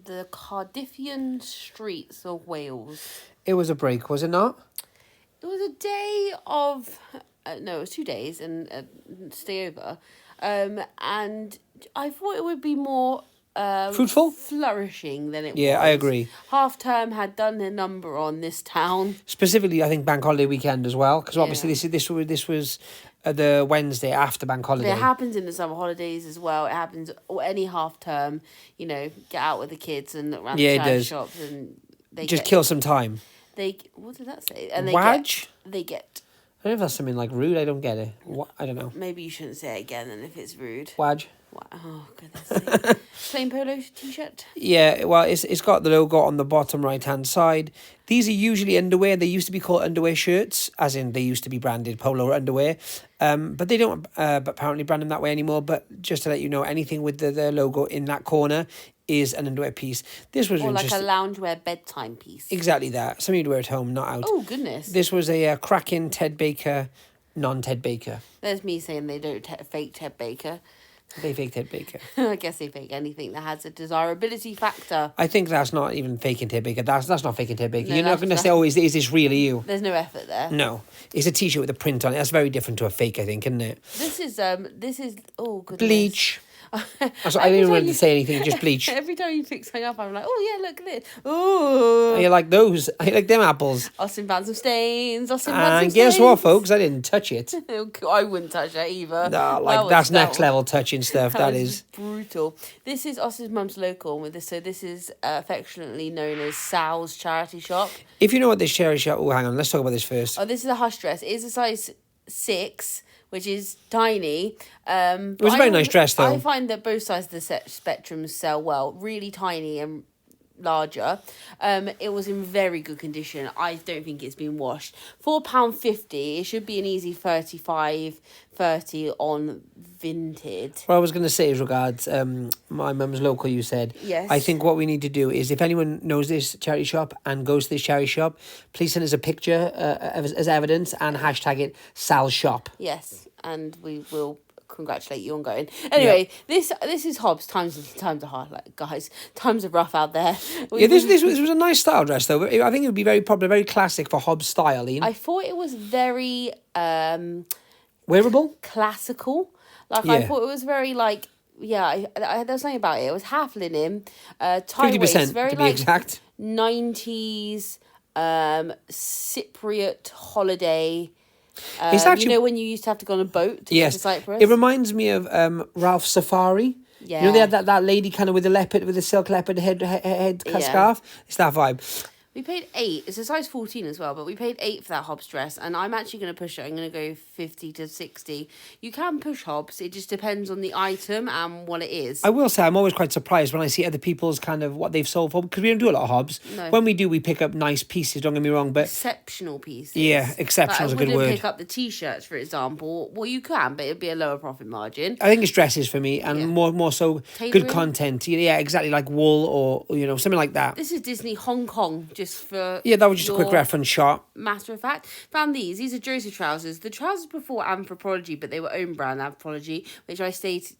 the Cardiffian streets of Wales. It was a break, was it not? It was a day of, no, it was 2 days and stay over. And I thought it would be more Fruitful? flourishing than it was. Yeah, I agree. Half term had done a number on this town. Specifically, I think bank holiday weekend as well, because obviously Yeah. this was the Wednesday after bank holiday. It happens in the summer holidays as well. It happens any half term. You know, get out with the kids and look around the charity shops, and they just kill some time. What did that say? And Waj? They get. I don't know if that's something like rude. I don't get it. I don't know. Maybe you shouldn't say it again, then if it's rude. Waj. Oh goodness! Plain polo t-shirt. Yeah, well, it's got the logo on the bottom right hand side. These are usually underwear. They used to be called underwear shirts, as in they used to be branded polo underwear. But they don't apparently brand them that way anymore. But just to let you know, anything with the logo in that corner is an underwear piece. This was or like interesting. a loungewear bedtime piece. Exactly that. Something you'd wear at home, not out. Oh goodness! This was a cracking Ted Baker, non-Ted Baker. There's me saying they don't fake Ted Baker. They fake Ted Baker. I guess they fake anything that has a desirability factor. I think that's not even faking Ted Baker. That's not faking Ted Baker. No, You're not going to say, oh, is this really you? There's no effort there. No. It's a t-shirt with a print on it. That's very different to a fake, I think, isn't it? This is oh goodness. Bleach. I didn't want to say anything, just bleach. Every time you pick something up, I'm like, oh yeah, look at this. Oh. You like those? I like them apples. Austin found some stains. And guess what, folks? I didn't touch it. I wouldn't touch that either. No, that's next level touching stuff. That is brutal. This is Austin's mum's local with this. So this is affectionately known as Sal's charity shop. If you know what this charity shop... Oh, hang on. Let's talk about this first. Oh, this is a hush dress. It is a size 6, which is tiny. It was a very nice dress, though. I find that both sides of the spectrum sell well. Really tiny and larger. It was in very good condition. I don't think it's been washed. £4.50. It should be an easy 30 on Vinted. What I was going to say is regards my mum's local, you said. Yes. I think what we need to do is, if anyone knows this charity shop and goes to this charity shop, please send us a picture as evidence and hashtag it Sal's shop. Yes, and we will congratulate you on going. Anyway, this is Hobbs. Times are hard, like, guys. Times are rough out there. This was a nice style dress, though. I think it would be very popular, very classic for Hobbs style, Ian. I thought it was very wearable, classical. Like, yeah. I thought it was very like, yeah. There's something about it. It was half linen, tie waist, very to be like exact. 90s Cypriot holiday. It's actually, you know when you used to have to go on a boat to get to Cyprus? It reminds me of Ralph Safari. Yeah. You know, they had that lady kind of with the silk leopard head scarf. It's that vibe. We paid £8. It's a size 14 as well, but we paid £8 for that Hobbs dress, and I'm actually going to push it. I'm going to go 50 to 60. You can push Hobbs. It just depends on the item and what it is. I will say I'm always quite surprised when I see other people's kind of what they've sold for, because we don't do a lot of Hobbs. No. When we do, we pick up nice pieces. Don't get me wrong, but exceptional pieces. Yeah, exceptional is a good word. I wouldn't pick up the t-shirts, for example. Well, you can, but it'd be a lower profit margin. I think it's dresses for me, and more so good content. Yeah, exactly, like wool or something like that. This is Disney Hong Kong, just for that was just a quick reference shot. Matter of fact, found these. These are Joseph trousers. The trousers before Anthropology, but they were own brand Anthropology, which I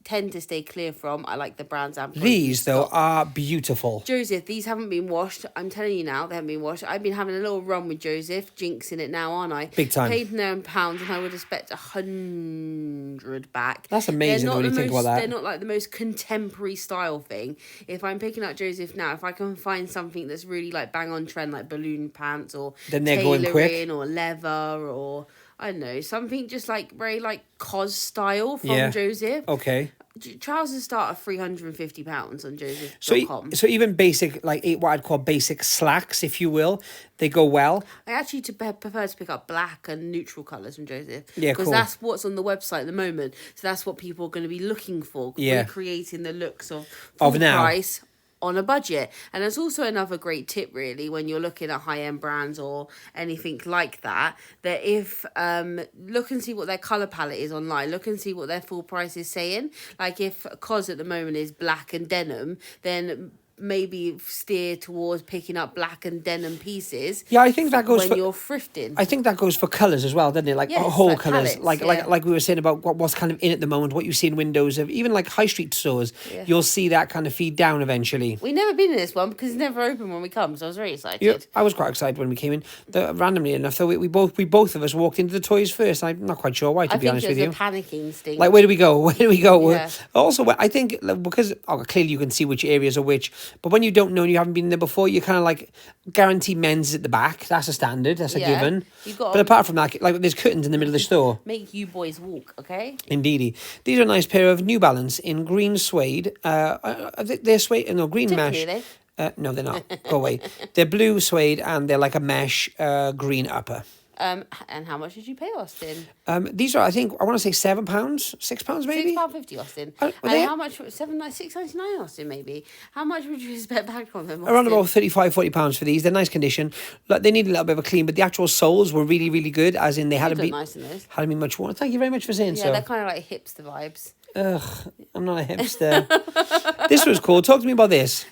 tend to stay clear from. I like the brands Anthropology. These though are beautiful. Joseph, these haven't been washed. I'm telling you now, they haven't been washed. I've been having a little run with Joseph, jinxing it now, aren't I? Big time. Paid £9, and I would expect 100 back. That's amazing when you think about that. They're not like the most contemporary style thing. If I'm picking up Joseph now, if I can find something that's really like bang on trend, like balloon pants or then they're going quick, or leather, or I don't know, something just like very like cos style from Joseph. Okay. Trousers start at £350 on Joseph.com. So even basic, like what I'd call basic slacks, if you will, they go well. I actually prefer to pick up black and neutral colours from Joseph. Yeah, because that's what's on the website at the moment. So that's what people are going to be looking for. Yeah. Creating the looks of full price on a budget. And there's also another great tip, really, when you're looking at high-end brands or anything like that, that if look and see what their colour palette is online, look and see what their full price is saying. Like if COS at the moment is black and denim, then maybe steer towards picking up black and denim pieces. Yeah, I think that goes when you're thrifting. I think that goes for colours as well, doesn't it? Like Yes, whole like colours, palettes, like we were saying about what's kind of in at the moment, what you see in windows of even like high street stores. Yeah. You'll see that kind of feed down eventually. We've never been in this one because it's never open when we come, so I was very excited. Yeah, I was quite excited when we came in. Randomly enough, though, we both of us walked into the toys first. I'm not quite sure why, to be honest with you. I think it was a panicky instinct. Like, where do we go? Where do we go? Yeah. Also, I think because clearly you can see which areas are which, but when you don't know and you haven't been there before, you kind of like guarantee men's at the back. That's a standard. That's a given. But apart from that, like there's curtains in the middle of the store. Make you boys walk, okay? Indeedy. These are a nice pair of New Balance in green suede. They're suede, no, green Tiffany, mesh. are they? No, they're not. Go away. They're blue suede and they're like a mesh green upper. And how much did you pay, Austin? These are, I think, I want to say £7, £6 maybe. £6.50, Austin. And how much? £6.99, Austin, maybe. How much would you expect back on them, Austin? Around about £35-40 for these. They're nice condition. Like, they need a little bit of a clean, but the actual soles were really, really good. As in, they hadn't been nice in those. Hadn't been much worn. Thank you very much for saying so. Yeah, they're kind of like hipster vibes. Ugh, I'm not a hipster. This was cool. Talk to me about this.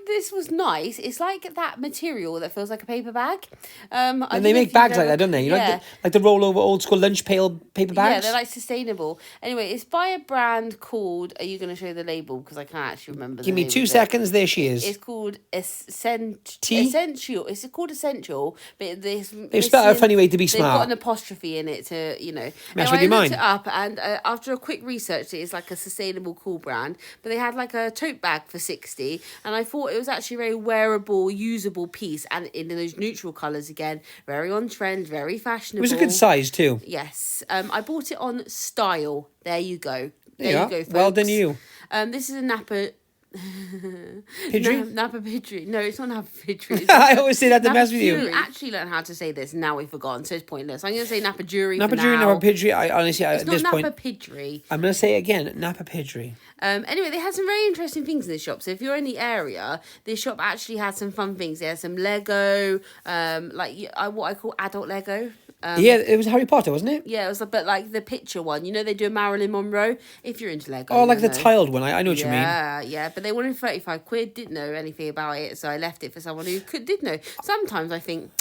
This was nice. It's like that material that feels like a paper bag. And they make bags like that, don't they? You know, like the rollover old school lunch pail paper bags. Yeah, they're like sustainable. Anyway, it's by a brand called. Are you going to show the label? Because I can't actually remember. Give me 2 seconds. There she is. It's called Essential. It's called Essential, but they've spelled out a funny way to be smart. They've got an apostrophe in it to mess with your mind. I looked it up, and after a quick research, it's like a sustainable, cool brand. But they had like a tote bag for $60, and I thought it was actually a very wearable, usable piece, and in those neutral colours again, very on trend, very fashionable. It was a good size too. Yes, I bought it on Style. There you go. There you go, folks. Well done, you. This is a Napa. Pidgey? Napa Pidgey. No, it's not Napa Pidgey. I always say that to mess with you. We actually learned how to say this. Now we've forgotten, so it's pointless. I'm going to say Napa Jury. Napa Jury, Napa Pidgey. I honestly, it's at not this Napa point, Pidgey. I'm going to say it again. Napa Pidgey. Anyway, they had some very interesting things in this shop. So if you're in the area, this shop actually had some fun things. They had some Lego, what I call adult Lego. Yeah, it was Harry Potter, wasn't it? Yeah, it was but like the picture one. You know, they do a Marilyn Monroe. If you're into Lego. Oh, like the tiled one. I know what you mean. Yeah. But they wanted £35. Didn't know anything about it, so I left it for someone who did know. Sometimes I think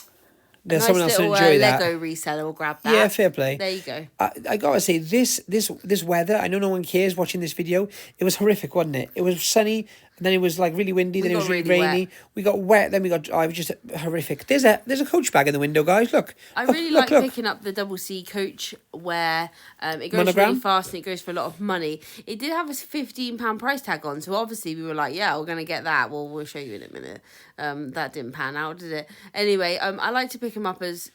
there's someone else to enjoy that. Lego reseller will grab that. Yeah, fair play. There you go. I gotta say, this weather, I know no one cares watching this video. It was horrific, wasn't it? It was sunny, and then it was like really windy, then it was really rainy. Wet. We got wet, then it was just horrific. There's a Coach bag in the window, guys. Look. I really like picking up the double C Coach where it goes really fast and it goes for a lot of money. It did have a £15 price tag on, so obviously we were like, yeah, we're gonna get that. Well, we'll show you in a minute. That didn't pan out, did it? Anyway, I like to pick them up as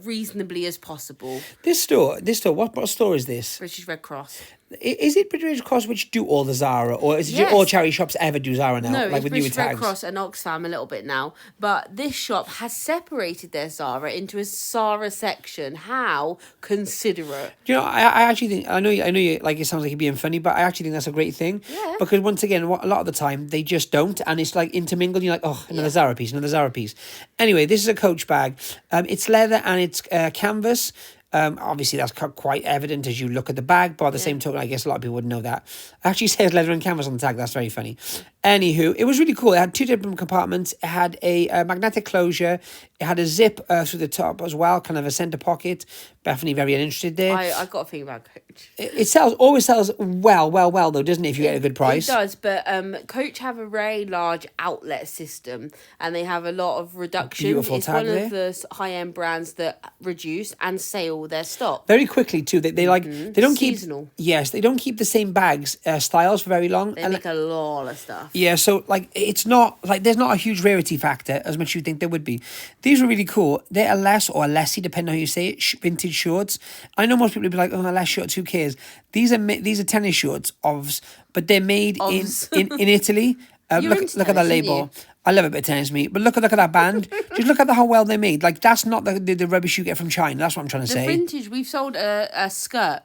reasonably as possible. This store, what store is this? British Red Cross. Is it British Red Cross which do all the Zara, or is it all charity shops ever do Zara now? No, like it's with British newer Red tags? Cross and Oxfam a little bit now, but this shop has separated their Zara into a Zara section. How considerate! You know, I actually think I know you like it sounds like you're being funny, but I actually think that's a great thing. Yeah. Because once again, a lot of the time they just don't, and it's like intermingled. You're like, oh, another Zara piece, another Zara piece. Anyway, this is a Coach bag. It's leather and it's canvas. Obviously, that's quite evident as you look at the bag, but at the same token, I guess a lot of people wouldn't know that. It actually says leather and canvas on the tag. That's very funny. Anywho, it was really cool. It had 2 different compartments. It had a magnetic closure. It had a zip through the top as well, kind of a centre pocket. Definitely very uninterested there. I got a thing about Coach. It always sells well though, doesn't it, if you get a good price? It does, but Coach have a very large outlet system and they have a lot of reduction. Beautiful it's tag one there. of the high-end brands that reduce and sale their stock. Very quickly too. They don't keep seasonal. Yes, they don't keep the same bags styles for very long. They make a lot of stuff. Yeah, so like it's not like there's not a huge rarity factor as much as you think there would be. These were really cool. They're a less or a lessy, depending on how you say it. Vintage shorts. I know most people would be like, "Oh, less shorts, who cares?" These are tennis shorts, but they're made in Italy. Look at that label. I love a bit of tennis, mate. But look at that band. Just look at how well they're made. Like, that's not the rubbish you get from China. That's what I'm trying to say. Vintage, we've sold a skirt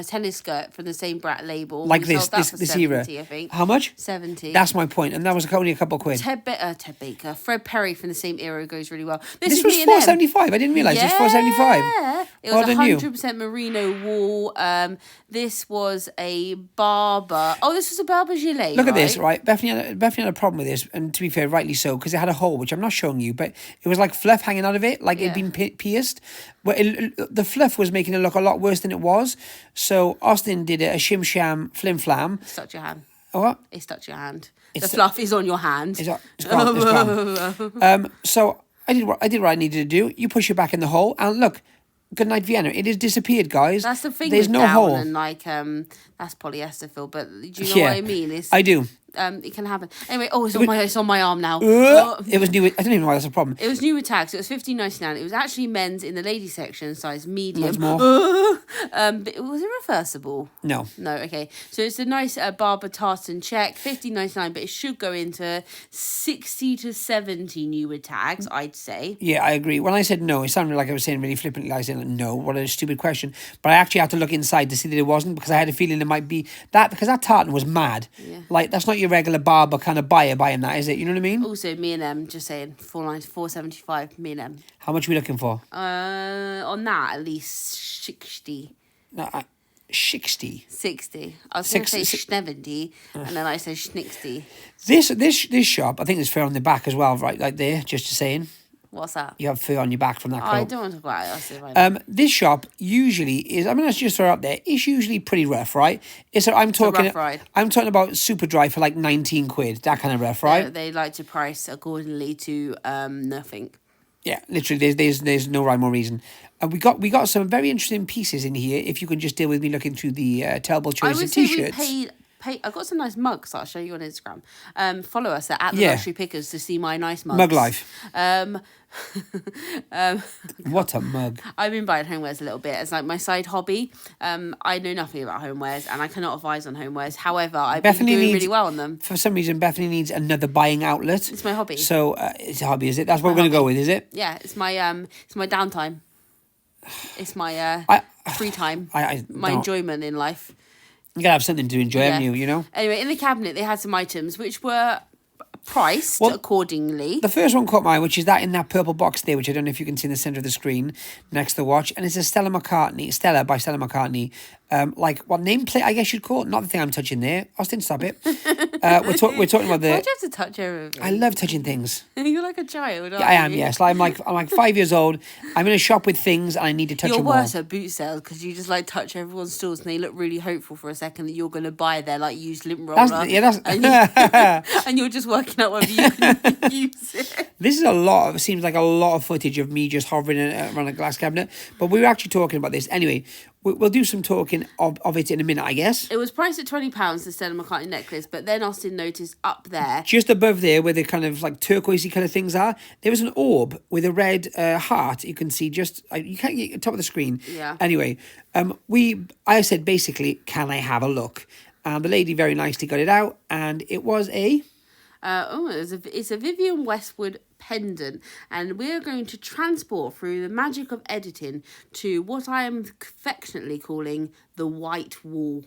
tennis skirt from the same brat label. Like We this, sold that for this 70, era. I think. How much? 70. That's my point, and that was only a couple of quid. Ted Baker, Fred Perry from the same era goes really well. This This is was me and them. $4.75. I didn't realise it was $4.75. It was Well done you. 100% merino wool. This was a Barber. Oh, this was a Barber gilet. Look at this, right? Bethany had a problem with this, and to be fair, rightly so, because it had a hole, which I'm not showing you, but it was like fluff hanging out of it, like it'd been pierced. But the fluff was making it look a lot worse than it was. So Austin did a shim sham flim flam. It's touch your hand. What? It's touch your hand. The fluff is on your hand. It's gone. It's gone. So I did what I needed to do. You push it back in the hole, and look. Good night, Vienna. It has disappeared, guys. That's the thing. There's with no down hole. And that's polyester, Phil. But do you know what I mean? I do. It can happen. Anyway, it's on my arm now. It was new. I don't even know why that's a problem. It was new with tags. It was $15.99. It was actually men's in the ladies section, size medium. More. But was it reversible? No. No. Okay. So it's a nice Barber tartan check, $15.99, but it should go into 60 to 70 new with tags, I'd say. Yeah, I agree. When I said no, it sounded like I was saying really flippantly. I said no. What a stupid question. But I actually had to look inside to see that it wasn't, because I had a feeling it might be that, because that tartan was mad. Yeah. Like, that's not your regular Barber kind of buyer buying that, is it? You know what I mean? Also, me and them, just saying, $4.75. Me and them. How much are we looking for? On that, at least 60. No, 60. 60. I was going to say 70, and then I said 60. This shop, I think there's fur on the back as well, right? Like there, just saying. What's that? You have fur on your back from that coat. I don't want to talk about it. I'll say it right now. This shop usually is, I mean, let's just throw it up there. It's usually pretty rough, right? I'm talking rough ride. I'm talking about super dry for like 19 quid, that kind of rough, right? They like to price accordingly to nothing. Yeah, literally, there's no rhyme or reason. And we got some very interesting pieces in here. If you can just deal with me looking through the terrible choice of t-shirts. I've got some nice mugs that I'll show you on Instagram. Follow us at the Luxury Pickers to see my nice mugs. Mug life. Um, What a mug. I've been buying homewares a little bit as like my side hobby. I know nothing about homewares and I cannot advise on homewares. However, I've been doing really well on them. For some reason, Bethany needs another buying outlet. It's my hobby. So it's a hobby, is it? That's what we're going to go with, is it? Yeah, it's my downtime. It's my free time. My enjoyment in life. You gotta have something to enjoy, haven't you? You know. Anyway, in the cabinet they had some items which were priced accordingly. The first one caught my eye, which is that in that purple box there, which I don't know if you can see in the centre of the screen next to the watch, and it's a Stella by Stella McCartney. Like what nameplate I guess you'd call it. Not the thing I'm touching there. Austin, stop it. We're talking about the. Why'd you have to touch everything? I love touching things. You're like a child. Yeah, I am. Yes, I'm like 5 years old. I'm in a shop with things and I need to touch them all. You're worse at boot sales because you just like touch everyone's stores and they look really hopeful for a second that you're going to buy their like used lint roller. And you're just working out whether you can use it. This is seems like a lot of footage of me just hovering around a glass cabinet. But we were actually talking about this anyway. We'll do some talking of it in a minute, I guess. It was priced at £20, the Stella McCartney necklace, but then Austin noticed up there, just above there, where the kind of like turquoisey kind of things are, there was an orb with a red heart. You can see just you can't get top of the screen. Yeah. Anyway, I said basically, can I have a look? And the lady very nicely got it out, and it was a. It's a Vivienne Westwood pendant, and we're going to transport through the magic of editing to what I am affectionately calling the white wall.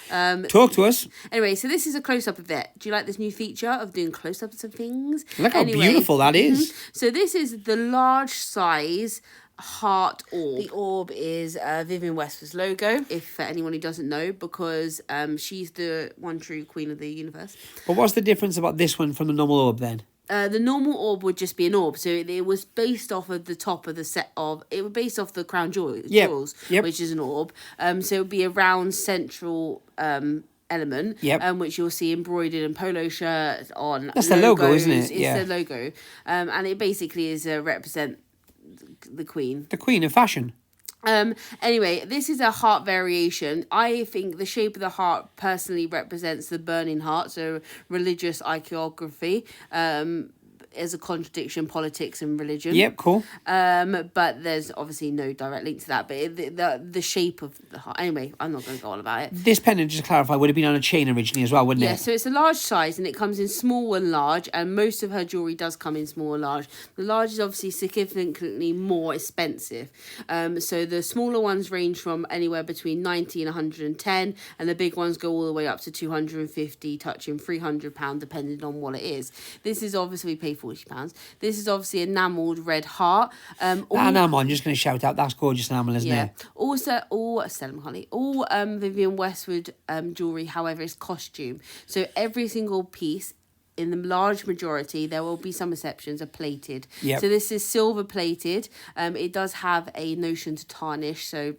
Talk to us. Anyway, so this is a close-up of it. Do you like this new feature of doing close-ups of things? Look how beautiful that is. So this is the large size heart orb. The orb is Vivienne Westwood's logo, if for anyone who doesn't know, because she's the one true queen of the universe. But what's the difference about this one from the normal orb then? The normal orb would just be an orb, so it was based off of the top of the set of. It was based off the crown jewels, which is an orb. So it would be a round central element, which you'll see embroidered in polo shirts on. That's logos. the logo, isn't it? It's the logo, and it basically is represent the queen. The queen of fashion. Anyway, this is a heart variation. I think the shape of the heart personally represents the burning heart, so religious iconography. is a contradiction, politics and religion. Yep, cool. But there's obviously no direct link to that. But the shape of the heart. Anyway, I'm not going to go on about it. This pendant, just to clarify, would have been on a chain originally as well, wouldn't it? Yeah, so it's a large size and it comes in small and large, and most of her jewellery does come in small and large. The large is obviously significantly more expensive. So the smaller ones range from anywhere between 90 and 110, and the big ones go all the way up to 250, touching £300, depending on what it is. This is obviously, we pay £40. This is obviously enamelled red heart. That enamel, I'm just going to shout out, that's gorgeous enamel, isn't it? Also, all Stella McCartney, all Vivienne Westwood jewellery, however, is costume. So every single piece, in the large majority, there will be some exceptions, are plated. Yep. So this is silver plated. It does have a notion to tarnish, so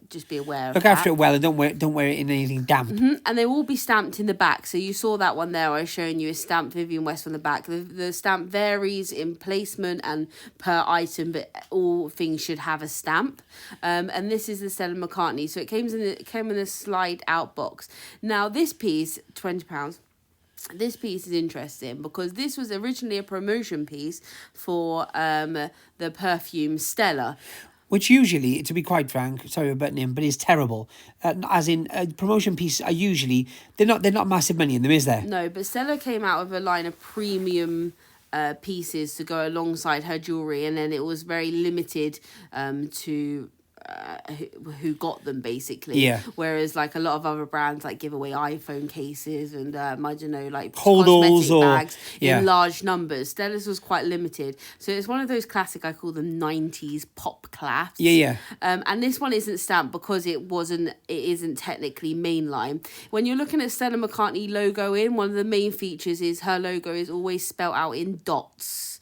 just be aware of that. Look after it well and don't wear it in anything damp. And they will be stamped in the back. So you saw that one there I was showing you, is stamped Vivienne West on the back. The stamp varies in placement and per item, but all things should have a stamp. And this is the Stella McCartney. So it came in a slide out box. Now this piece, £20. This piece is interesting because this was originally a promotion piece for the perfume Stella. Which usually, to be quite frank, sorry about butting in, but is terrible. As in, promotion pieces are usually, they're not massive money in them, is there? No, but Stella came out with a line of premium pieces to go alongside her jewellery, and then it was very limited to who got them, basically. Yeah. Whereas like a lot of other brands like give away iPhone cases and I don't know, like holdalls or bags in large numbers. Stella's was quite limited, so it's one of those classic, I call them 90s pop clasps. And this one isn't stamped because it isn't technically mainline. When you're looking at Stella McCartney logo in, one of the main features is her logo is always spelt out in dots.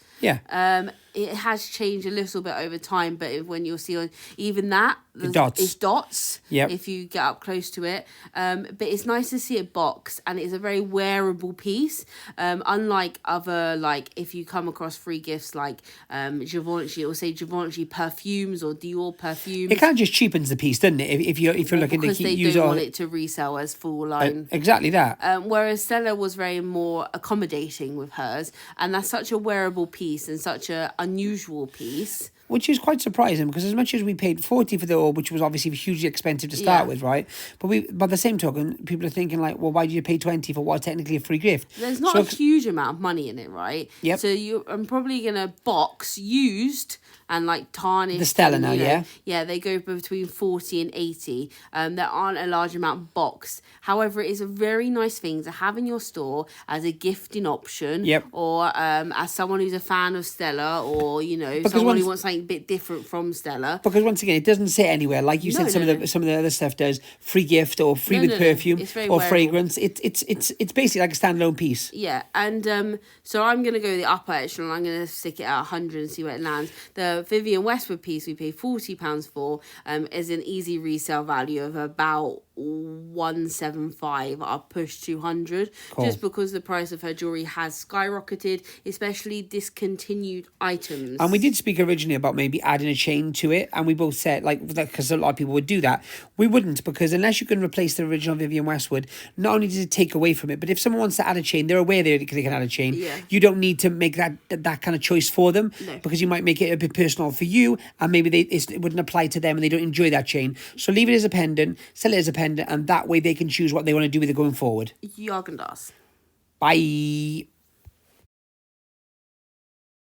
It has changed a little bit over time, but when you'll see on even that, it's dots. If you get up close to it, but it's nice to see it boxed, and it's a very wearable piece. Unlike other, like if you come across free gifts like Givenchy, it will say Givenchy perfumes or Dior perfumes. It kind of just cheapens the piece, doesn't it? If you're looking to because they don't want it to resell as full line. Exactly that. Whereas Stella was very more accommodating with hers, and that's such a wearable piece and such a unusual piece. Which is quite surprising because as much as we paid 40 for the orb, which was obviously hugely expensive to start with, right? But by the same token, people are thinking like, well, why did you pay 20 for what technically a free gift? There's not a huge amount of money in it, right? Yep. So I'm probably gonna box used and like tarnished. The Stella now, Yeah, they go between 40 and 80. There aren't a large amount boxed. However, it is a very nice thing to have in your store as a gifting option. Or as someone who's a fan of Stella, or someone who wants something a bit different from Stella. Because once again, it doesn't say anywhere, like you said, some of the other stuff does free gift or free with perfume or fragrance. It's basically like a standalone piece. Yeah, and so I'm gonna go the upper echelon. I'm gonna stick it at 100 and see where it lands. The Vivienne Westwood piece we paid £40 for is an easy resale value of about 175. I'll push 200 just because the price of her jewelry has skyrocketed, especially discontinued items. And we did speak originally about maybe adding a chain to it, and we both said because a lot of people would do that. We wouldn't, because unless you can replace the original Vivienne Westwood, not only does it take away from it, but if someone wants to add a chain, they're aware they can add a chain. You don't need to make that kind of choice for them, because you might make it a bit personal for you, and maybe it wouldn't apply to them and they don't enjoy that chain. So leave it as a pendant, sell it as a pendant, and that way they can choose what they want to do with it going forward. Jorgen das. Bye.